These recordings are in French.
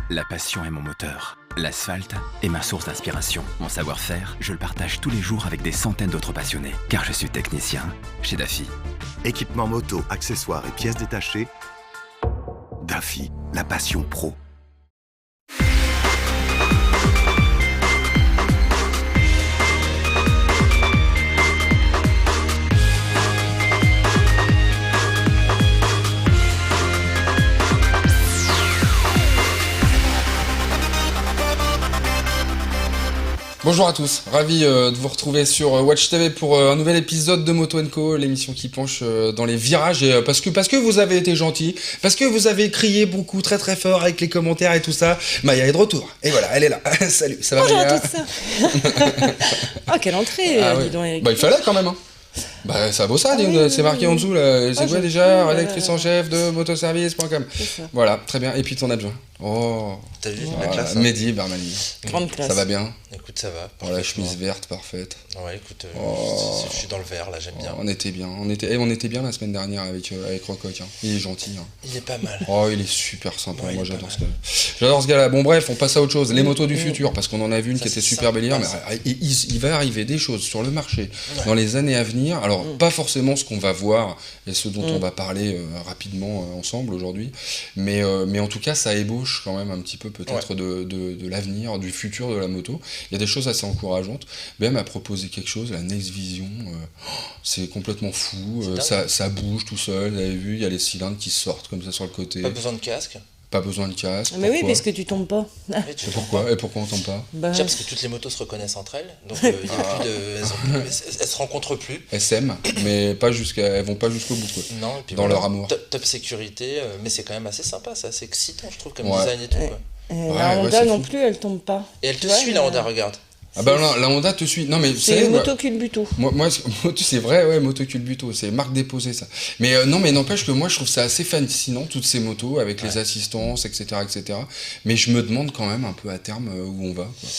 La passion est mon moteur. L'asphalte est ma source d'inspiration. Mon savoir-faire, je le partage tous les jours avec des centaines d'autres passionnés. Car je suis technicien chez Daffy. Équipement moto, accessoires et pièces détachées. Daffy, la passion pro. Bonjour à tous, ravi de vous retrouver sur Watch TV pour un nouvel épisode de Moto & Co, l'émission qui penche dans les virages, et parce que vous avez été gentils, parce que vous avez crié beaucoup très très fort avec les commentaires et tout ça, Maya est de retour, et voilà, elle est là. Salut, ça va Bonjour Maya? à tous. Oh, quelle entrée, dis donc, Eric. Bah il fallait quand même, hein. Bah ça vaut ça, c'est marqué en dessous là, c'est quoi déjà, rédactrice en chef de motoservice.com. Voilà, très bien, et puis ton adjoint. Oh, t'as vu la classe, hein. Mehdi Bermani. Grande classe. Ça va bien? Écoute, ça va. Oh, la chemise verte, parfaite. Ouais, écoute, je suis dans le vert là, j'aime bien. On était bien la semaine dernière avec Rococ, hein. Il est gentil. Hein. Il est pas mal. Oh, il est super sympa, moi j'adore ce gars-là. Bon bref, on passe à autre chose, les motos du futur, parce qu'on en a vu une qui était super belle hier, mais il va arriver des choses sur le marché dans les années à venir. Alors, pas forcément ce qu'on va voir et ce dont on va parler rapidement ensemble aujourd'hui, mais en tout cas, ça ébauche quand même un petit peu peut-être de l'avenir, du futur de la moto. Il y a des choses assez encourageantes. BM a proposé quelque chose, la Next Vision, c'est complètement fou, ça bouge tout seul, vous avez vu, il y a les cylindres qui sortent comme ça sur le côté. Pas besoin de casque. Pas besoin de casque. Mais oui, parce que tu tombes pas. Et pourquoi on tombe pas? Déjà parce que toutes les motos se reconnaissent entre elles, donc il y a plus de... elles se rencontrent plus. Elles s'aiment, mais elles vont pas jusqu'au bout, quoi. Non, et puis dans leur amour. Top sécurité, mais c'est quand même assez sympa, c'est assez excitant, je trouve, comme design et tout. Quoi. La Honda non plus, elle tombe pas. Et elle te suit, la Honda, regarde. Ah bah non, la Honda te suit. Non mais c'est moto culbuto. Moi c'est vrai, ouais, moto culbuto, c'est marque déposée ça. Mais non mais n'empêche que moi je trouve ça assez fascinant toutes ces motos avec les assistances, etc. Mais je me demande quand même un peu à terme où on va, quoi.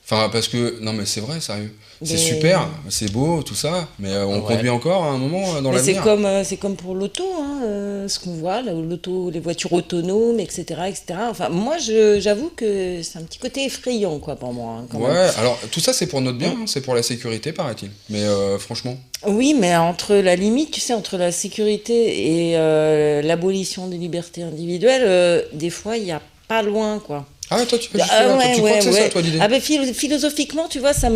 Enfin parce que non mais c'est vrai, sérieux. C'est super, c'est beau, tout ça, mais on conduit encore à un moment dans l'avenir. C'est comme pour l'auto, hein, ce qu'on voit, l'auto, les voitures autonomes, etc. Enfin, moi, j'avoue que c'est un petit côté effrayant, quoi, pour moi. Hein, quand même. Alors tout ça, c'est pour notre bien, hein, c'est pour la sécurité, paraît-il. Mais franchement. Oui, mais entre la limite, tu sais, entre la sécurité et l'abolition des libertés individuelles, des fois, il n'y a pas loin, quoi. Ah, toi, tu crois que c'est ça, toi, l'idée? Ah, ben, philosophiquement, tu vois, ça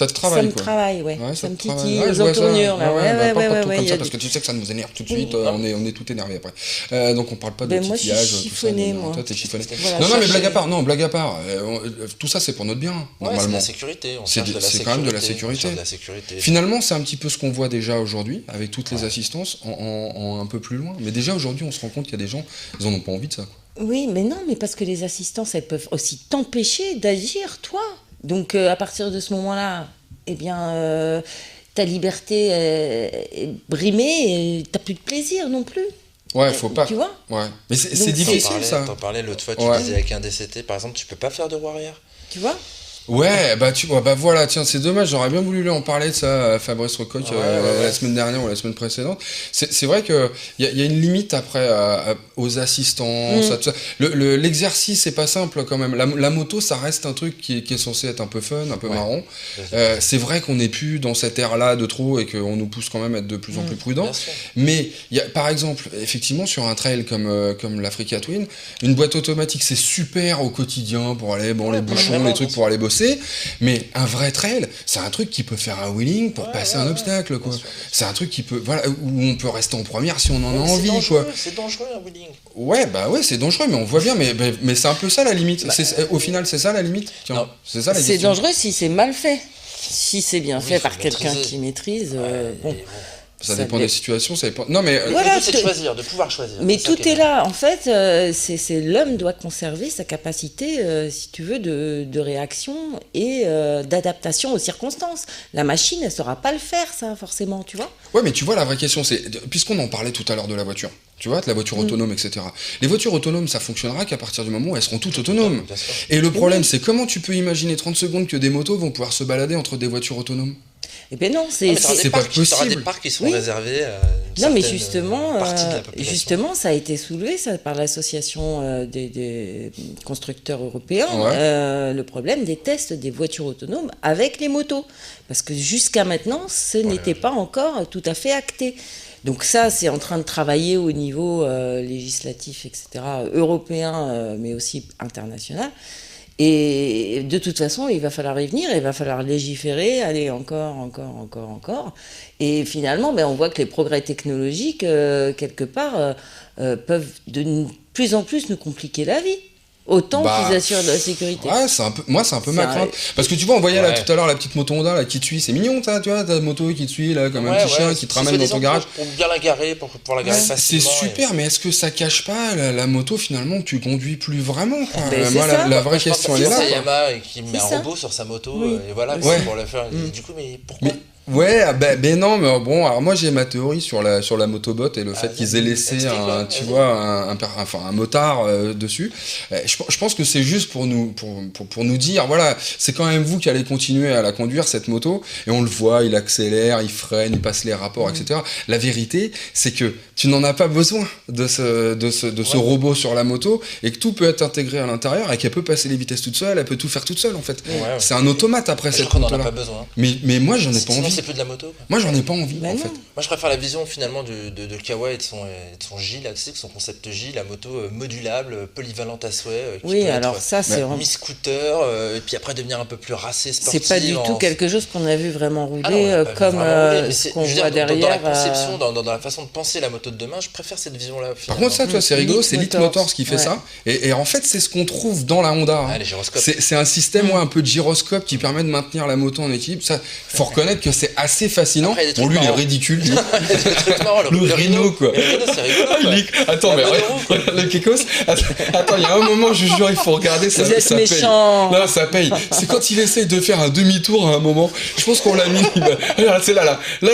te travaille, ouais. Ça me titille aux entournures, là. Comme ça, parce que tu sais que ça nous énerve tout de suite, on est tout énervé après. Donc on parle pas de titillage, moi, je suis chiffonné, moi. Toi, t'es chiffonné. Non, mais blague à part, tout ça, c'est pour notre bien, normalement. C'est de la sécurité, c'est quand même de la sécurité. Finalement, c'est un petit peu ce qu'on voit déjà aujourd'hui, avec toutes les assistances, en un peu plus loin. Mais déjà, aujourd'hui, on se rend compte qu'il y a des gens, ils en ont pas envie de ça, quoi. Oui, mais non, mais parce que les assistances, elles peuvent aussi t'empêcher d'agir, toi. Donc, à partir de ce moment-là, eh bien, ta liberté est brimée et t'as plus de plaisir non plus. Ouais, faut pas. Tu vois? Ouais. Mais c'est difficile, ça. T'en parlais l'autre fois, tu disais avec un DCT, par exemple, tu peux pas faire de roue arrière. Tu vois? Ouais, voilà, tiens, c'est dommage, j'aurais bien voulu lui en parler de ça à Fabrice Rococ la semaine dernière ou la semaine précédente. C'est vrai que y a une limite après aux assistances, à tout ça. L'exercice, c'est pas simple quand même. La moto, ça reste un truc qui est censé être un peu fun, un peu marrant. C'est vrai qu'on n'est plus dans cette ère-là de trop et qu'on nous pousse quand même à être de plus en plus prudents. Mais par exemple, effectivement, sur un trail comme l'Africa Twin, une boîte automatique, c'est super au quotidien pour aller, les bouchons, les trucs pour aller bosser. Mais un vrai trail, c'est un truc qui peut faire un wheeling pour passer un obstacle, quoi. C'est un truc qui peut, où on peut rester en première si on en a envie, quoi. C'est dangereux un wheeling. Ouais, c'est dangereux, mais on voit bien, mais c'est un peu ça la limite. Au final, c'est ça la limite. Tiens, c'est ça la question. C'est dangereux si c'est mal fait. Si c'est bien fait par quelqu'un qui maîtrise, bon. Ça dépend des situations, ça dépend. Non, mais voilà, c'est de pouvoir choisir. Mais tout est là. En fait, c'est l'homme doit conserver sa capacité, si tu veux, de réaction et d'adaptation aux circonstances. La machine, elle ne saura pas le faire, ça, forcément, tu vois. Ouais, mais tu vois, la vraie question, c'est, puisqu'on en parlait tout à l'heure de la voiture, tu vois, de la voiture autonome, etc. Les voitures autonomes, ça fonctionnera qu'à partir du moment où elles seront toutes autonomes. Et le problème, c'est comment tu peux imaginer 30 secondes que des motos vont pouvoir se balader entre des voitures autonomes ? Eh bien non, Mais t'auras c'est des pas parcs, t'auras des possible. parcs qui sont Oui. réservés à une Non, mais certaine justement, partie de la population. justement, ça a été soulevé ça, par l'association des constructeurs européens, Ouais. le problème des tests des voitures autonomes avec les motos. Parce que jusqu'à maintenant, ce n'était pas encore tout à fait acté. Donc ça, c'est en train de travailler au niveau législatif, etc., européen, mais aussi international. Et de toute façon, il va falloir y venir, il va falloir légiférer, aller encore. Et finalement, on voit que les progrès technologiques, quelque part, peuvent de plus en plus nous compliquer la vie. Autant qu'ils assurent de la sécurité. Ouais, c'est un peu ma crainte. Parce que tu vois, on voyait là tout à l'heure la petite moto Honda là, qui te suit, c'est mignon ça, tu vois, ta moto qui te suit là, comme un petit chien qui te ramène dans ton garage. Pour bien la garer, pour pouvoir la garer C'est facilement. super, mais est-ce que ça cache pas la moto finalement que tu conduis plus vraiment quoi. C'est Moi, ça. la vraie question elle est là. C'est quoi. Yamaha qui met C'est un ça. robot sur sa moto, Oui. et voilà, Ouais. pour le faire. Du coup, mais pourquoi Ouais, ben non, mais bon, alors moi j'ai ma théorie sur la motobot et le fait vas-y, qu'ils aient laissé explique-moi, tu vas-y. vois, un motard dessus. Je pense que c'est juste pour nous dire, voilà, c'est quand même vous qui allez continuer à la conduire cette moto, et on le voit, il accélère, il freine, il passe les rapports, etc. La vérité, c'est que tu n'en as pas besoin de ce robot sur la moto, et que tout peut être intégré à l'intérieur, et qu'elle peut passer les vitesses toute seule, elle peut tout faire toute seule en fait. Ouais. C'est un automate après Je cette crois qu'on n'en a moto-là. pas besoin. Mais moi j'en ai pas Sinon, envie. c'est plus de la moto. Quoi. Moi j'en ai pas envie Bah en non. fait. Moi, je préfère la vision finalement de Kawa et de son J, là, tu sais, que son concept J, la moto modulable, polyvalente à souhait. Qui Oui, peut alors être, ça, c'est vraiment- mi-scooter, et puis après devenir un peu plus racé, sportif. c'est pas du tout quelque chose qu'on a vu vraiment rouler Ah non, on l'a pas vu comme vraiment rouler, mais ce c'est- qu'on je veux voit dire, dans la derrière. conception, dans la façon de penser la moto de demain, je préfère cette vision-là. Par finalement. contre, ça, tu vois, c'est rigolo, c'est Elite Motors. Motors qui fait Ouais. ça. Et en fait, c'est ce qu'on trouve dans la Honda. hein. Ah, les gyroscopes. C'est un système, un peu de gyroscope qui permet de maintenir la moto en équilibre. Ça, faut reconnaître que c'est assez fascinant. Après, il y a des Bon, trucs lui, il est marrants. ridicule. lui. Le truc marrant, Le Rhino, quoi. Mais le Rhino, c'est rigolo. Ah, quoi. il est- Attends, mais La regarde, moto, quoi. regarde le Kekos. Attends, il y a un moment, je jure, il faut regarder ça. Vous êtes ça paye. méchant. Non, ça paye. C'est quand il essaye de faire un demi-tour à un moment. Je pense qu'on l'a mis. Regarde, c'est là. Là,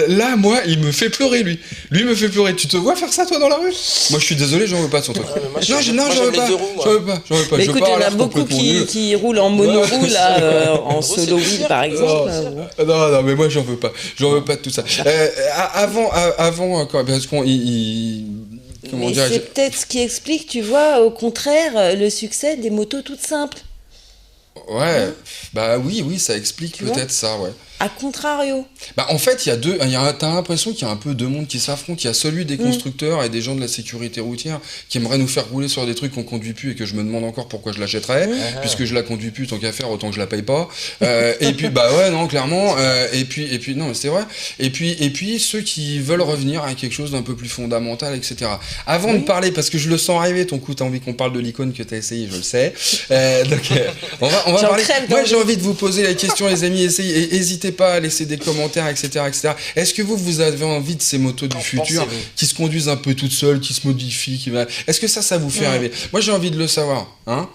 là, moi, il me fait pleurer, lui. Lui me fait pleurer. Tu te vois faire ça, toi, dans la rue? Moi, je suis désolé, j'en veux pas de son truc. Ouais, mais moi, Non, j'aime j'en veux les pas. deux roues, moi. J'en veux pas. Mais Je écoute, il y pars en là, a beaucoup complètement nul. qui roulent en monoroue, là, en Gros, solo c'est wheel, pire. par exemple. Non, mais moi j'en veux pas. J'en veux pas de tout ça. Avant, parce qu'on. Comment Mais dire c'est peut-être ce qui explique, tu vois, au contraire, le succès des motos toutes simples. Ouais, bah oui, ça explique Tu vois peut-être ça, ouais. A contrario. Bah en fait, t'as l'impression qu'il y a un peu deux mondes qui s'affrontent. Il y a celui des constructeurs et des gens de la sécurité routière qui aimeraient nous faire rouler sur des trucs qu'on conduit plus et que je me demande encore pourquoi je l'achèterais, puisque je la conduis plus, tant qu'à faire, autant que je la paye pas. Et puis bah ouais, non, clairement. Et puis non, mais c'est vrai. Et puis ceux qui veulent revenir à quelque chose d'un peu plus fondamental, etc. Avant de parler, parce que je le sens arriver, ton coup, t'as envie qu'on parle de l'icône que t'as essayé, je le sais. On va J'en parler. crève Moi, d'envie. j'ai envie de vous poser la question, les amis. N'hésitez pas à laisser des commentaires, etc., etc. Est-ce que vous avez envie de ces motos du futur pensez-vous qui se conduisent un peu toutes seules, qui se modifient, Est-ce que ça vous fait rêver? Moi, j'ai envie de le savoir. Hein,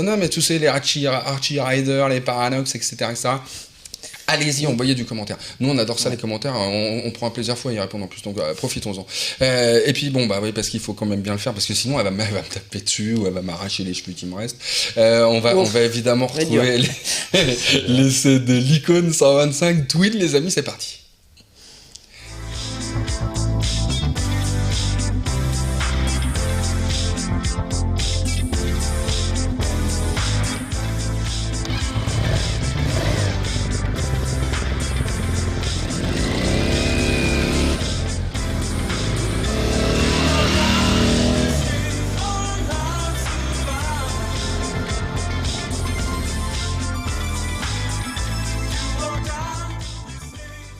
non, mais tous les Archie Rider, les Paranox, etc., etc. Allez-y, envoyez du commentaire. Nous, on adore ça, les commentaires. On prend un plaisir fou à y répondre en plus, donc profitons-en. Et puis, bon, bah oui, parce qu'il faut quand même bien le faire, parce que sinon, elle va me taper dessus ou elle va m'arracher les cheveux qui me restent. On va évidemment retrouver les CD, l'icône 125 Twin, les amis, c'est parti.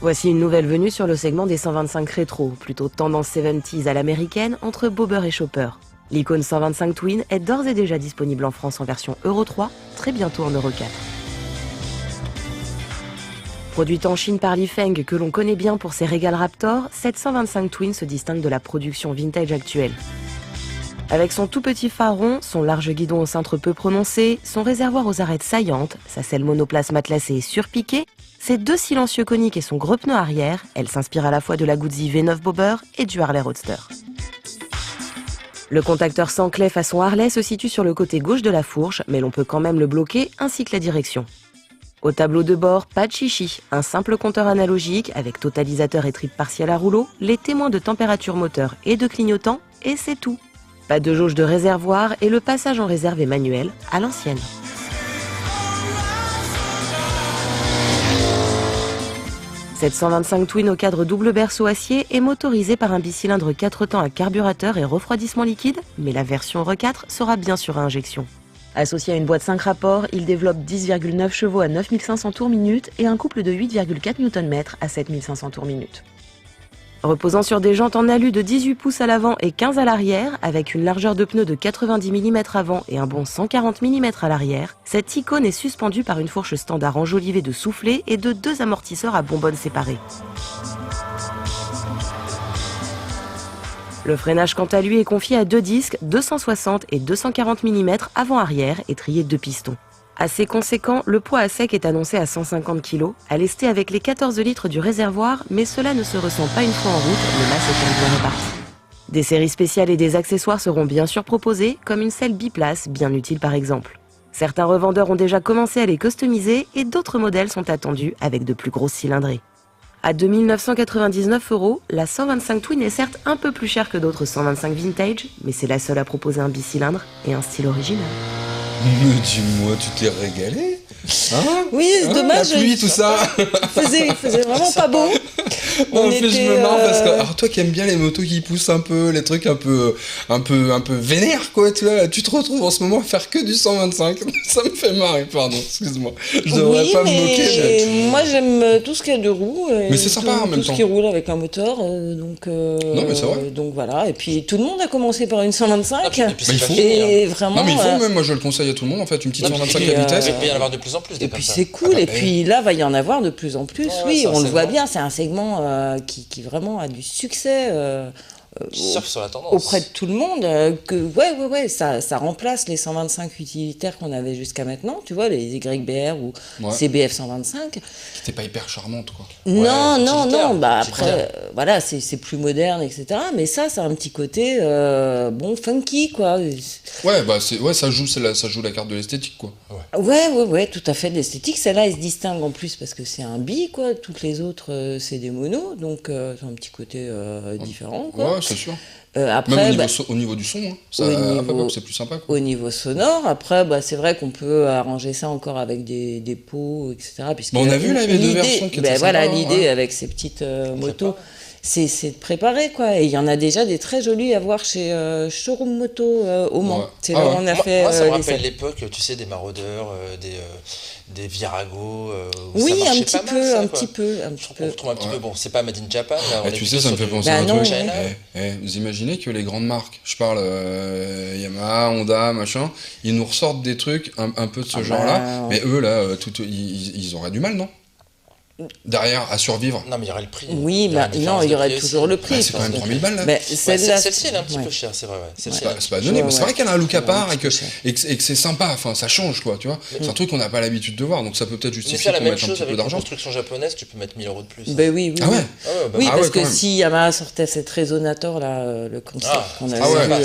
Voici une nouvelle venue sur le segment des 125 rétro, plutôt tendance 70s à l'américaine entre bobber et chopper. L'icône 125 Twin est d'ores et déjà disponible en France en version Euro 3, très bientôt en Euro 4. Produite en Chine par Li-Feng, que l'on connaît bien pour ses Regal Raptor, cette 125 Twin se distingue de la production vintage actuelle. Avec son tout petit phare rond, son large guidon au cintre peu prononcé, son réservoir aux arêtes saillantes, sa selle monoplace matelassée et surpiquée, ses deux silencieux coniques et son gros pneu arrière, elle s'inspire à la fois de la Guzzi V9 Bobber et du Harley Roadster. Le contacteur sans clé façon Harley se situe sur le côté gauche de la fourche, mais l'on peut quand même le bloquer ainsi que la direction. Au tableau de bord, pas de chichi, un simple compteur analogique avec totalisateur et trip partiel à rouleau, les témoins de température moteur et de clignotant, et c'est tout. Pas de jauge de réservoir et le passage en réserve est manuel, à l'ancienne. Cette 125 Twin au cadre double berceau acier est motorisée par un bicylindre 4 temps à carburateur et refroidissement liquide, mais la version RE4 sera bien sûr à injection. Associé à une boîte 5 rapports, il développe 10,9 chevaux à 9500 tours minute et un couple de 8,4 Nm à 7500 tours minute. Reposant sur des jantes en alu de 18 pouces à l'avant et 15 à l'arrière, avec une largeur de pneu de 90 mm avant et un bon 140 mm à l'arrière, cette icône est suspendue par une fourche standard enjolivée de soufflets et de 2 amortisseurs à bonbonnes séparées. Le freinage quant à lui est confié à 2 disques 260 et 240 mm avant-arrière et trié de 2 pistons. Assez conséquent, le poids à sec est annoncé à 150 kg, à lester avec les 14 litres du réservoir, mais cela ne se ressent pas une fois en route, le masse étant bien réparti. Des séries spéciales et des accessoires seront bien sûr proposés, comme une selle biplace, bien utile par exemple. Certains revendeurs ont déjà commencé à les customiser et d'autres modèles sont attendus avec de plus grosses cylindrées. À 2 999 €, la 125 Twin est certes un peu plus chère que d'autres 125 vintage, mais c'est la seule à proposer un bicylindre et un style original. Mais dis-moi, tu t'es régalé, hein? Oui, c'est dommage. La pluie, tout ça. Il faisait vraiment pas beau. En fait, je me marre parce que, alors toi qui aimes bien les motos qui poussent un peu, les trucs un peu vénères, quoi, tu vois, tu te retrouves en ce moment à faire que du 125. Ça me fait marrer, pardon, excuse-moi. Je devrais pas me moquer. Mais moi, j'aime tout ce qui a deux roues. Mais c'est sympa en même temps. Tout ce qui roule avec un moteur, donc. Non, mais c'est vrai. Donc voilà, et puis tout le monde a commencé par une 125. Ah, puis il faut. Et vraiment. Non, mais il faut, même moi je le conseille à tout le monde en fait, une petite 125 à vitesse. Il va y en avoir de plus en plus. Et puis c'est cool, et puis là, va y en avoir de plus en plus. Ouais, oui, on le voit segment. bien, c'est un segment qui vraiment a du succès. Surfe sur la tendance. Auprès de tout le monde, ça remplace les 125 utilitaires qu'on avait jusqu'à maintenant, tu vois, les YBR ou CBF 125. Qui n'était pas hyper charmante, quoi. Non, bah après, voilà, c'est plus moderne, etc. Mais ça a un petit côté, funky, quoi. Ouais, bah ça joue la carte de l'esthétique, quoi. Ouais, tout à fait, de l'esthétique. Celle-là, elle se distingue en plus parce que c'est un bi, quoi. Toutes les autres, c'est des monos, donc c'est un petit côté différent, quoi. Ouais, c'est sûr. Après, même au niveau du son, hein, c'est plus sympa, quoi. Au niveau sonore, après, c'est vrai qu'on peut arranger ça encore avec des pots, etc. On a vu là, il y avait deux versions qui étaient sympas, l'idée avec ces petites motos, c'est de préparer, quoi. Et il y en a déjà des très jolis à voir chez Showroom Moto au Mans. C'est là où on a fait. Moi, ça me rappelle l'époque, tu sais, des maraudeurs, des Virago. Oui, ça un petit peu. On trouve un petit peu. Bon, c'est pas Made in Japan. Là, tu sais, ça me fait penser à un truc. Vous imaginez que les grandes marques, je parle Yamaha, Honda, machin, ils nous ressortent des trucs un peu de ce genre-là, mais eux, là, ils auraient du mal, non? Derrière, à survivre. Non, mais il y aurait le prix. Oui, il y aurait toujours le prix. C'est quand même 3000 balles, là. Celle-ci, elle est un petit peu chère, c'est vrai. C'est pas donné, mais c'est vrai qu'elle a un look à part et que c'est sympa, enfin, ça change, quoi, tu vois. C'est un truc qu'on n'a pas l'habitude de voir, donc ça peut peut-être justifier qu'on mette un petit peu d'argent. Avec la construction japonaise, tu peux mettre 1000 € de plus. Oui. Ah ouais? Oui, parce que si Yamaha sortait cette Resonator, là, le concept qu'on avait vu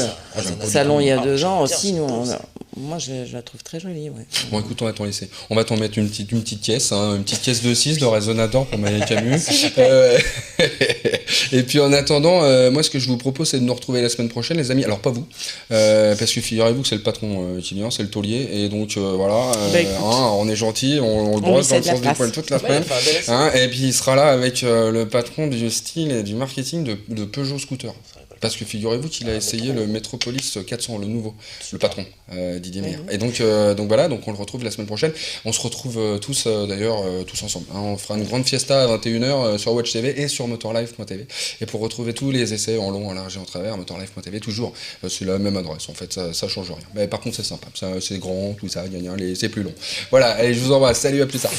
au salon il y a 2 ans aussi, moi je la trouve très jolie. Bon, écoute, on va t'en laisser. On va t'en mettre une petite caisse, une petite caisse de 6 de Resonator pour Marie Camus. Et puis en attendant, moi ce que je vous propose, c'est de nous retrouver la semaine prochaine, les amis. Alors pas vous, parce que figurez-vous que c'est le patron qui vient, c'est le taulier, et donc voilà, on est gentil, on le brosse dans le sens du poil toute la semaine. Et puis il sera là avec le patron du style et du marketing de Peugeot Scooter. Parce que figurez-vous qu'il a essayé le Metropolis 400, le nouveau, le patron, Didier Meyer. Et donc voilà, donc on le retrouve la semaine prochaine. On se retrouve tous d'ailleurs, tous ensemble. On fera une grande fiesta à 21h sur Watch TV et sur motorlife.tv. Et pour retrouver tous les essais en long, en large et en travers, motorlife.tv, toujours, c'est la même adresse. En fait, ça change rien. Mais par contre, c'est sympa. C'est grand, tout ça, c'est plus long. Voilà, allez, je vous embrasse. Salut, à plus tard.